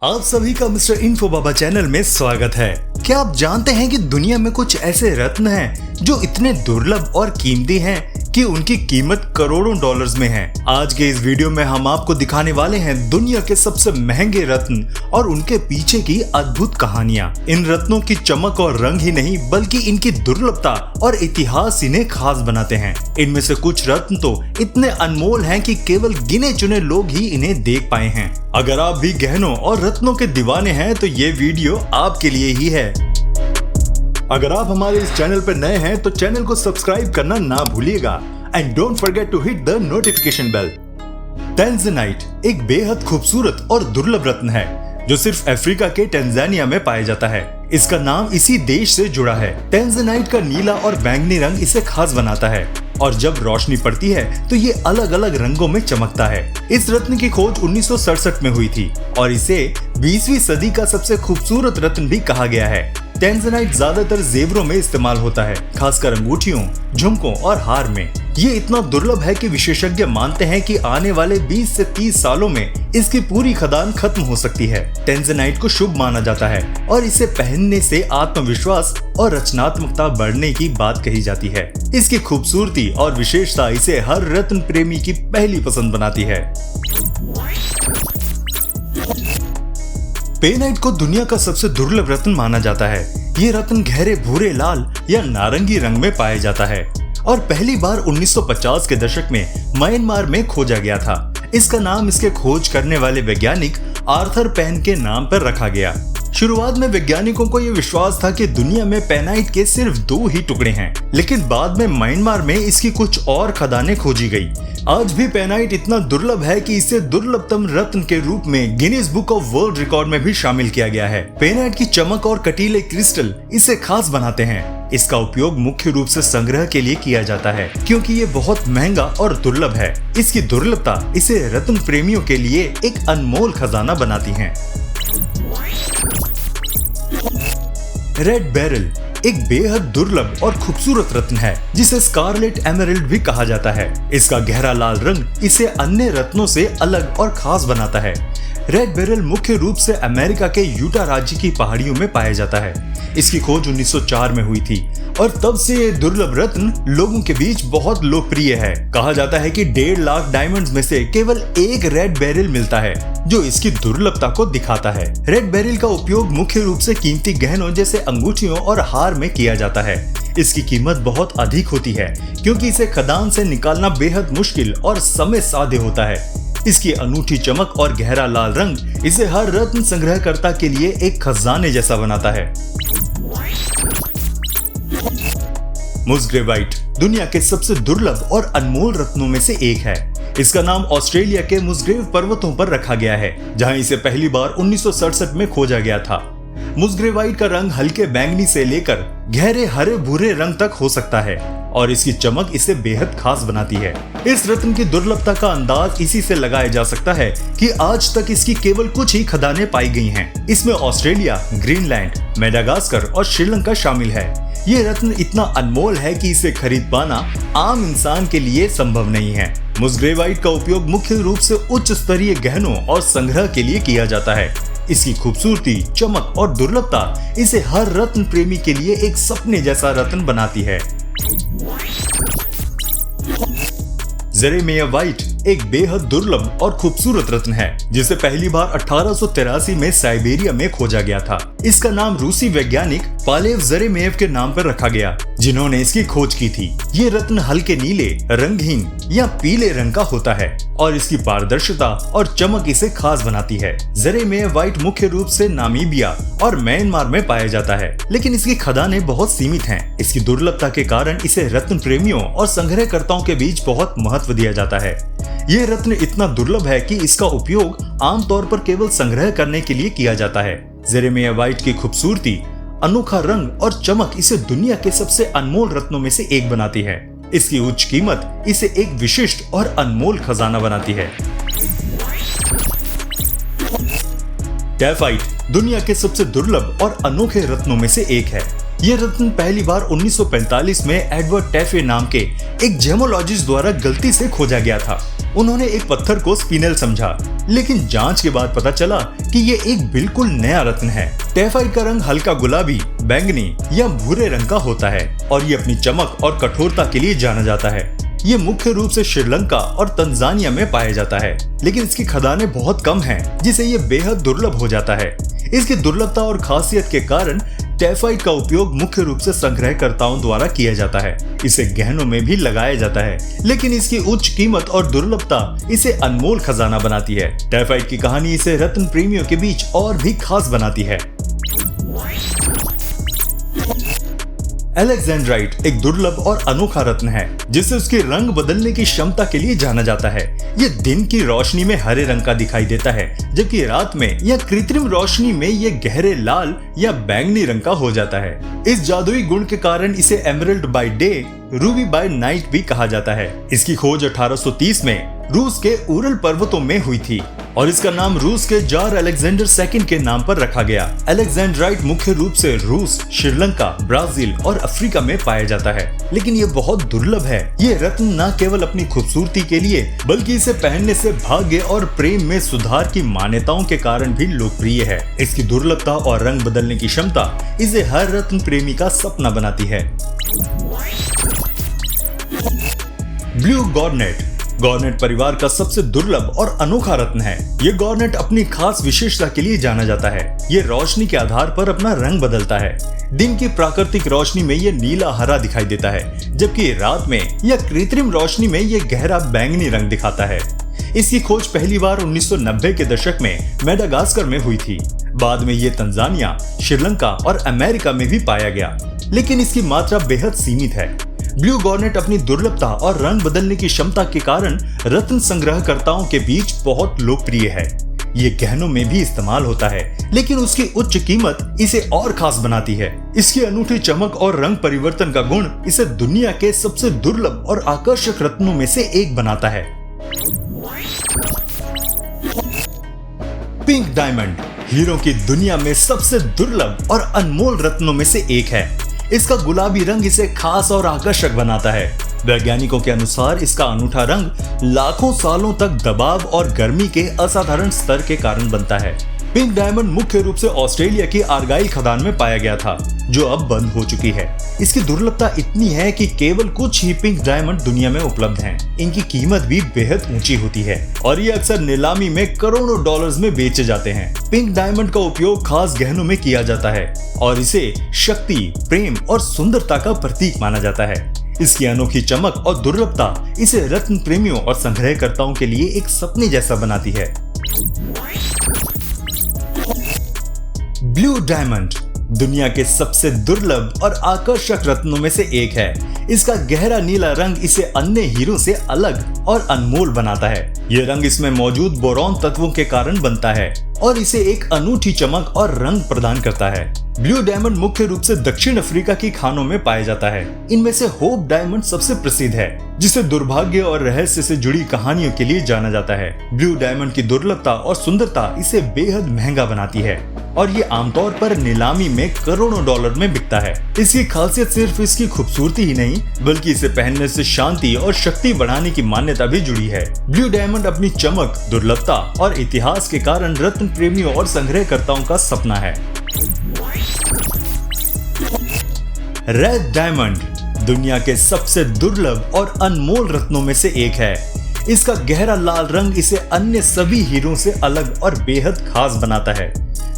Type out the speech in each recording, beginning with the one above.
आप सभी का मिस्टर इन्फो बाबा चैनल में स्वागत है। क्या आप जानते हैं कि दुनिया में कुछ ऐसे रत्न हैं जो इतने दुर्लभ और कीमती हैं कि उनकी कीमत करोड़ों डॉलर्स में है। आज के इस वीडियो में हम आपको दिखाने वाले हैं दुनिया के सबसे महंगे रत्न और उनके पीछे की अद्भुत कहानियां। इन रत्नों की चमक और रंग ही नहीं बल्कि इनकी दुर्लभता और इतिहास इन्हें खास बनाते हैं। इनमें से कुछ रत्न तो इतने अनमोल हैं कि केवल गिने चुने लोग ही इन्हें देख पाए हैं। अगर आप भी गहनों और रत्नों के दीवाने हैं तो ये वीडियो आपके लिए ही है। अगर आप हमारे इस चैनल पर नए हैं तो चैनल को सब्सक्राइब करना ना भूलिएगा and don't forget to hit the notification bell. Tanzanite एक बेहद खूबसूरत और दुर्लभ रत्न है जो सिर्फ अफ्रीका के टैंजानिया में पाया जाता है। इसका नाम इसी देश से जुड़ा है। टैंज़नाइट का नीला और बैंगनी रंग इसे खास बनाता है और जब रोशनी पड़ती है तो ये अलग अलग रंगों में चमकता है। इस रत्न की खोज 1967 में हुई थी और इसे 20वीं सदी का सबसे खूबसूरत रत्न भी कहा गया है। टैंज़नाइट ज्यादातर जेवरों में इस्तेमाल होता है, खासकर अंगूठियों, झुमकों और हार में। ये इतना दुर्लभ है कि विशेषज्ञ मानते हैं कि आने वाले 20 से 30 सालों में इसकी पूरी खदान खत्म हो सकती है। टैंज़नाइट को शुभ माना जाता है और इसे पहनने से आत्मविश्वास और रचनात्मकता बढ़ने की बात कही जाती है। इसकी खूबसूरती और विशेषता इसे हर रत्न प्रेमी की पहली पसंद बनाती है। पेनाइट को दुनिया का सबसे दुर्लभ रत्न माना जाता है। ये रत्न गहरे भूरे लाल या नारंगी रंग में पाया जाता है और पहली बार 1950 के दशक में म्यांमार में खोजा गया था। इसका नाम इसके खोज करने वाले वैज्ञानिक आर्थर पेन के नाम पर रखा गया। शुरुआत में वैज्ञानिकों को यह विश्वास था कि दुनिया में पेनाइट के सिर्फ 2 ही टुकड़े हैं, लेकिन बाद में म्यांमार में इसकी कुछ और खदानें खोजी गई। आज भी पेनाइट इतना दुर्लभ है कि इसे दुर्लभतम रत्न के रूप में Guinness book of world record में भी शामिल किया गया है। पेनाइट की चमक और कटीले क्रिस्टल इसे खास बनाते हैं। इसका उपयोग मुख्य रूप से संग्रह के लिए किया जाता है क्योंकि ये बहुत महंगा और दुर्लभ है। इसकी दुर्लभता इसे रत्न प्रेमियों के लिए एक अनमोल खजाना बनाती है। रेड बेरिल एक बेहद दुर्लभ और खूबसूरत रत्न है जिसे स्कारलेट एमराल्ड भी कहा जाता है। इसका गहरा लाल रंग इसे अन्य रत्नों से अलग और खास बनाता है। रेड बेरिल मुख्य रूप से अमेरिका के यूटा राज्य की पहाड़ियों में पाया जाता है। इसकी खोज 1904 में हुई थी और तब से ये दुर्लभ रत्न लोगों के बीच बहुत लोकप्रिय है। कहा जाता है कि 1.5 लाख डायमंड्स में से केवल एक रेड बेरिल मिलता है जो इसकी दुर्लभता को दिखाता है। रेड बेरिल का उपयोग मुख्य रूप से कीमती गहनों जैसे अंगूठियों और हार में किया जाता है। इसकी कीमत बहुत अधिक होती है क्योंकि इसे खदान से निकालना बेहद मुश्किल और समय साध्य होता है। इसकी अनूठी चमक और गहरा लाल रंग इसे हर रत्न संग्रहकर्ता के लिए एक खजाने जैसा बनाता है। मुस्ग्रेवाइट दुनिया के सबसे दुर्लभ और अनमोल रत्नों में से एक है। इसका नाम ऑस्ट्रेलिया के मुस्ग्रेव पर्वतों पर रखा गया है जहां इसे पहली बार 1967 में खोजा गया था। मुस्ग्रेवाइट का रंग हल्के बैंगनी से लेकर गहरे हरे भूरे रंग तक हो सकता है और इसकी चमक इसे बेहद खास बनाती है। इस रत्न की दुर्लभता का अंदाज इसी से लगाया जा सकता है कि आज तक इसकी केवल कुछ ही खदानें पाई गई हैं। इसमें ऑस्ट्रेलिया, ग्रीनलैंड, मेडागास्कर और श्रीलंका शामिल है। ये रत्न इतना अनमोल है कि इसे खरीद पाना आम इंसान के लिए संभव नहीं है। मुस्ग्रेवाइट का उपयोग मुख्य रूप से उच्च स्तरीय गहनों और संग्रह के लिए किया जाता है। इसकी खूबसूरती, चमक और दुर्लभता इसे हर रत्न प्रेमी के लिए एक सपने जैसा रत्न बनाती है। जेरेमिया व्हाइट एक बेहद दुर्लभ और खूबसूरत रत्न है जिसे पहली बार 1883 में साइबेरिया में खोजा गया था। इसका नाम रूसी वैज्ञानिक पालेव जेरेमेव के नाम पर रखा गया जिन्होंने इसकी खोज की थी। ये रत्न हल्के नीले, रंगहीन या पीले रंग का होता है और इसकी पारदर्शिता और चमक इसे खास बनाती है। जेरेमिया व्हाइट मुख्य रूप से नामीबिया और म्यांमार में पाया जाता है, लेकिन इसकी खदानें बहुत सीमित हैं। इसकी दुर्लभता के कारण इसे रत्न प्रेमियों और संग्रहकर्ताओं के बीच बहुत महत्व दिया जाता है। ये रत्न इतना दुर्लभ है कि इसका उपयोग आमतौर पर केवल संग्रह करने के लिए किया जाता है। जेरेमिया व्हाइट की खूबसूरती, अनोखा रंग और चमक इसे दुनिया के सबसे अनमोल रत्नों में से एक बनाती है। इसकी उच्च कीमत इसे एक विशिष्ट और अनमोल खजाना बनाती है। टैफाइट दुनिया के सबसे दुर्लभ और अनोखे रत्नों में से एक है। ये रत्न पहली बार 1945 में एडवर्ड टैफे नाम के एक जेमोलॉजिस्ट द्वारा गलती से खोजा गया था। उन्होंने एक पत्थर को स्पिनल समझा, लेकिन जांच के बाद पता चला कि ये एक बिल्कुल नया रत्न है। टैफाइट का रंग हल्का गुलाबी, बैंगनी या भूरे रंग का होता है और ये अपनी चमक और कठोरता के लिए जाना जाता है। ये मुख्य रूप से श्रीलंका और तंजानिया में पाया जाता है, लेकिन इसकी खदानें बहुत कम हैं, जिससे ये बेहद दुर्लभ हो जाता है। इसकी दुर्लभता और खासियत के कारण टैफाइट का उपयोग मुख्य रूप से संग्रहकर्ताओं द्वारा किया जाता है। इसे गहनों में भी लगाया जाता है, लेकिन इसकी उच्च कीमत और दुर्लभता इसे अनमोल खजाना बनाती है। टैफाइट की कहानी इसे रत्न प्रेमियों के बीच और भी खास बनाती है। एलेक्जेंड्राइट एक दुर्लभ और अनोखा रत्न है, जिसे उसकी रंग बदलने की क्षमता के लिए जाना जाता है। ये दिन की रोशनी में हरे रंग का दिखाई देता है, जबकि रात में या कृत्रिम रोशनी में ये गहरे लाल या बैंगनी रंग का हो जाता है। इस जादुई गुण के कारण इसे emerald by day, ruby by night भी कहा जाता है। इसकी खोज 1830 में रूस के उरल पर्वतों में हुई थी और इसका नाम रूस के जार अलेक्जेंडर II के नाम पर रखा गया। एलेक्जेंड्राइट मुख्य रूप से रूस, श्रीलंका, ब्राजील और अफ्रीका में पाया जाता है, लेकिन ये बहुत दुर्लभ है। ये रत्न न केवल अपनी खूबसूरती के लिए बल्कि इसे पहनने से भाग्य और प्रेम में सुधार की मान्यताओं के कारण भी लोकप्रिय है। इसकी दुर्लभता और रंग बदलने की क्षमता इसे हर रत्न प्रेमी का सपना बनाती है। ब्लू गॉर्नेट गॉर्नेट परिवार का सबसे दुर्लभ और अनोखा रत्न है। ये गॉर्नेट अपनी खास विशेषता के लिए जाना जाता है। ये रोशनी के आधार पर अपना रंग बदलता है। दिन की प्राकृतिक रोशनी में ये नीला हरा दिखाई देता है, जबकि रात में या कृत्रिम रोशनी में ये गहरा बैंगनी रंग दिखाता है। इसकी खोज पहली बार 1990 के दशक में मेडागास्कर में हुई थी। बाद में ये तंजानिया, श्रीलंका और अमेरिका में भी पाया गया, लेकिन इसकी मात्रा बेहद सीमित है। ब्लू गॉर्नेट अपनी दुर्लभता और रंग बदलने की क्षमता के कारण रत्न संग्रहकर्ताओं के बीच बहुत लोकप्रिय है। ये गहनों में भी इस्तेमाल होता है, लेकिन उसकी उच्च कीमत इसे और खास बनाती है। इसकी अनूठी चमक और रंग परिवर्तन का गुण इसे दुनिया के सबसे दुर्लभ और आकर्षक रत्नों में से एक बनाता है। पिंक डायमंड हीरो की दुनिया में सबसे दुर्लभ और अनमोल रत्नों में से एक है। इसका गुलाबी रंग इसे खास और आकर्षक बनाता है। वैज्ञानिकों के अनुसार इसका अनूठा रंग लाखों सालों तक दबाव और गर्मी के असाधारण स्तर के कारण बनता है। पिंक डायमंड मुख्य रूप से ऑस्ट्रेलिया की आर्गाइल खदान में पाया गया था, जो अब बंद हो चुकी है। इसकी दुर्लभता इतनी है कि केवल कुछ ही पिंक डायमंड दुनिया में उपलब्ध हैं। इनकी कीमत भी बेहद ऊंची होती है और ये अक्सर नीलामी में करोड़ों डॉलर्स में बेचे जाते हैं। पिंक डायमंड का उपयोग खास गहनों में किया जाता है और इसे शक्ति, प्रेम और सुंदरता का प्रतीक माना जाता है। इसकी अनोखी चमक और दुर्लभता इसे रत्न प्रेमियों और संग्रहकर्ताओं के लिए एक सपने जैसा बनाती है। ब्लू डायमंड दुनिया के सबसे दुर्लभ और आकर्षक रत्नों में से एक है। इसका गहरा नीला रंग इसे अन्य हीरो से अलग और अनमोल बनाता है। यह रंग इसमें मौजूद बोरॉन तत्वों के कारण बनता है और इसे एक अनूठी चमक और रंग प्रदान करता है। ब्लू डायमंड मुख्य रूप से दक्षिण अफ्रीका की खानों में पाया जाता है। इनमें से होप डायमंड सबसे प्रसिद्ध है, जिसे दुर्भाग्य और रहस्य से जुड़ी कहानियों के लिए जाना जाता है। ब्लू डायमंड की दुर्लभता और सुंदरता इसे बेहद महंगा बनाती है और ये आमतौर पर नीलामी में करोड़ों डॉलर में बिकता है। इसकी खासियत सिर्फ इसकी खूबसूरती ही नहीं, बल्कि इसे पहनने से शांति और शक्ति बढ़ाने की मान्यता भी जुड़ी है। ब्लू डायमंड अपनी चमक, दुर्लभता और इतिहास के कारण रत्न प्रेमियों और संग्रहकर्ताओं का सपना है। रेड डायमंड दुनिया के सबसे दुर्लभ और अनमोल रत्नों में से एक है। इसका गहरा लाल रंग इसे अन्य सभी हीरों से अलग और बेहद खास बनाता है।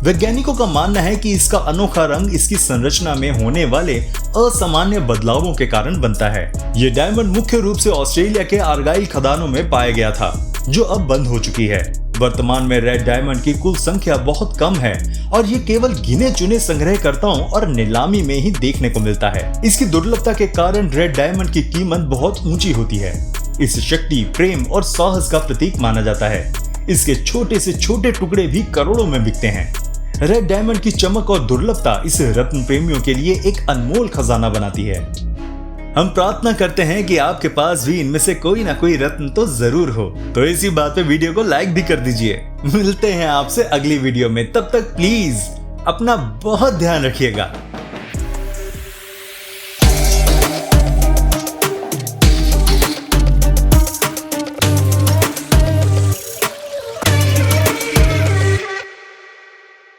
वैज्ञानिकों का मानना है कि इसका अनोखा रंग इसकी संरचना में होने वाले असामान्य बदलावों के कारण बनता है। ये डायमंड मुख्य रूप से ऑस्ट्रेलिया के आर्गाइल खदानों में पाया गया था, जो अब बंद हो चुकी है। वर्तमान में रेड डायमंड की कुल संख्या बहुत कम है और ये केवल गिने चुने संग्रहकर्ताओं और नीलामी में ही देखने को मिलता है। इसकी दुर्लभता के कारण रेड डायमंड की कीमत बहुत ऊंची होती है। इसे शक्ति, प्रेम और साहस का प्रतीक माना जाता है। इसके छोटे से छोटे टुकड़े भी करोड़ों में बिकते हैं। रेड डायमंड की चमक और दुर्लभता इसे रत्न प्रेमियों के लिए एक अनमोल खजाना बनाती है। हम प्रार्थना करते हैं कि आपके पास भी इनमें से कोई ना कोई रत्न तो जरूर हो। तो इसी बात पे वीडियो को लाइक भी कर दीजिए। मिलते हैं आपसे अगली वीडियो में, तब तक प्लीज अपना बहुत ध्यान रखिएगा।